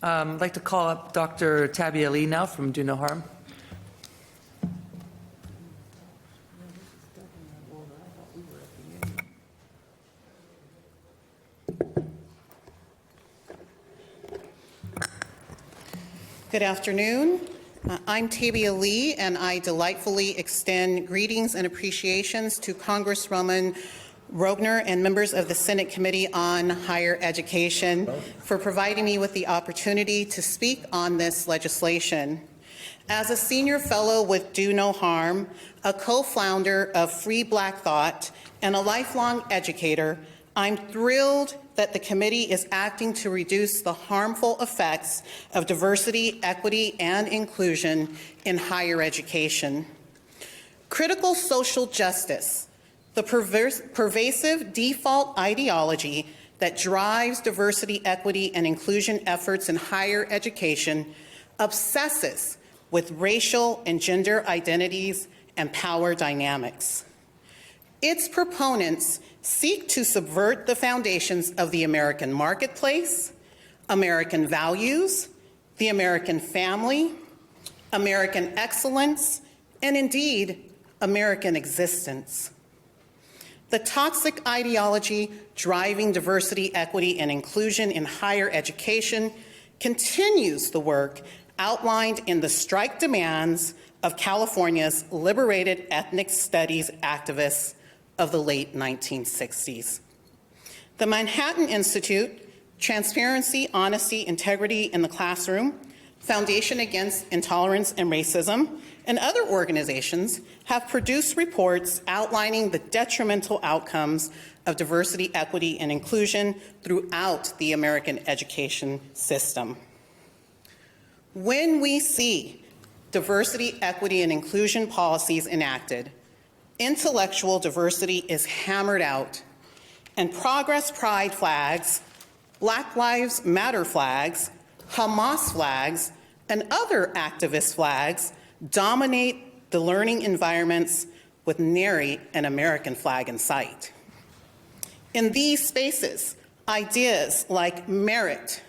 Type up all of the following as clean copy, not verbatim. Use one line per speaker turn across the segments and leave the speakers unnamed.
I'd like to call up Dr. Tabia Lee now from Do No Harm.
Good afternoon. I'm Tabia Lee, and I delightfully extend greetings and appreciations to Congresswoman Rogner and members of the Senate Committee on Higher Education for providing me with the opportunity to speak on this legislation. As a senior fellow with Do No Harm, a co-founder of Free Black Thought, and a lifelong educator, I'm thrilled that the committee is acting to reduce the harmful effects of diversity, equity, and inclusion in higher education. Critical social justice, the pervasive default ideology that drives diversity, equity, and inclusion efforts in higher education, obsesses with racial and gender identities and power dynamics. Its proponents seek to subvert the foundations of the American marketplace, American values, the American family, American excellence, and indeed, American existence. The toxic ideology driving diversity, equity, and inclusion in higher education continues the work outlined in the strike demands of California's liberated ethnic studies activists of the late 1960s. The Manhattan Institute, Transparency, Honesty, Integrity in the Classroom, Foundation Against Intolerance and Racism, and other organizations have produced reports outlining the detrimental outcomes of diversity, equity, and inclusion throughout the American education system. When we see diversity, equity, and inclusion policies enacted, intellectual diversity is hammered out, and progress pride flags, Black Lives Matter flags, Hamas flags, and other activist flags dominate the learning environments with nary an American flag in sight. In these spaces, ideas like merit,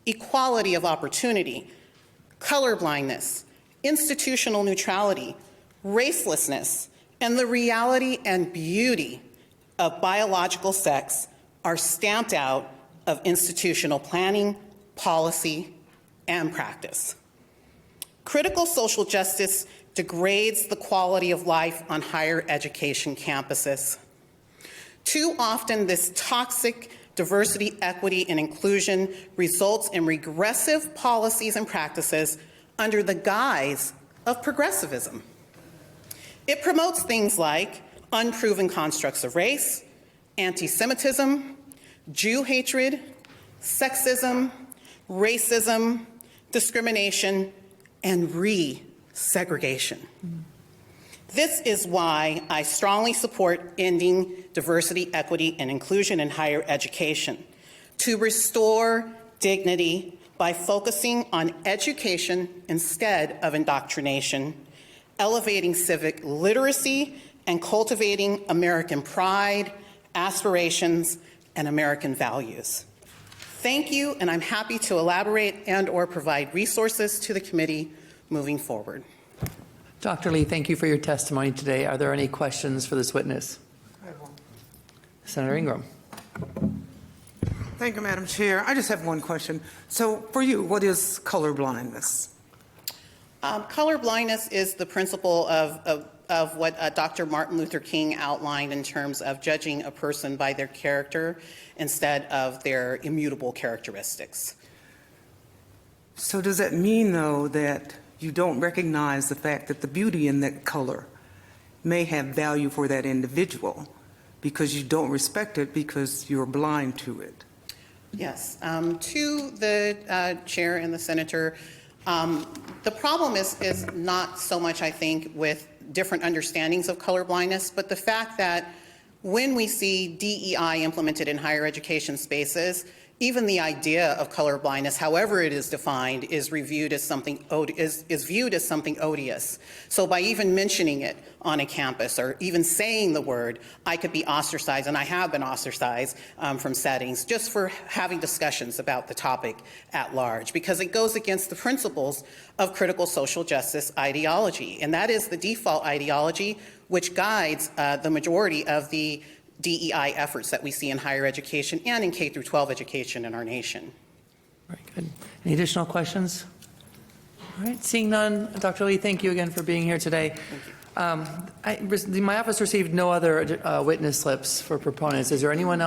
equality of opportunity, colorblindness, institutional neutrality, racelessness, and the reality and beauty of biological sex are stamped out of institutional planning, policy, and practice. Critical social justice degrades the quality of life on higher education campuses. Too often, this toxic diversity, equity, and inclusion results in regressive policies and practices under the guise of progressivism. It promotes things like unproven constructs of race, anti-Semitism, Jew hatred, sexism, racism, discrimination, and re-segregation. This is why I strongly support ending diversity, equity, and inclusion in higher education, to restore dignity by focusing on education instead of indoctrination, elevating civic literacy, and cultivating American pride, aspirations, and American values. Thank you, and I'm happy to elaborate and/or provide resources to the committee moving forward.
Dr. Lee, thank you for your testimony today. Are there any questions for this witness?
I have one.
Senator Ingram.
Thank you, Madam Chair. I just have one question. So for you, what is color blindness?
Color blindness is the principle of what Dr. Martin Luther King outlined in terms of judging a person by their character instead of their immutable characteristics.
So does that mean, though, that you don't recognize the fact that the beauty in that color may have value for that individual because you don't respect it because you're blind to it?
Yes. To the chair and the senator, the problem is not so much, I think, with different understandings of color blindness, but the fact that when we see DEI implemented in higher education spaces, even the idea of colorblindness, however it is defined, is viewed as something odious. So by even mentioning it on a campus or even saying the word, I could be ostracized, and I have been ostracized from settings just for having discussions about the topic at large, because it goes against the principles of critical social justice ideology. And that is the default ideology which guides the majority of the DEI efforts that we see in higher education and in K through 12 education in our nation.
Very good. Any additional questions? All right, seeing none, Dr. Lee, thank you again for being here today. My office received no other witness slips for proponents. Is there anyone else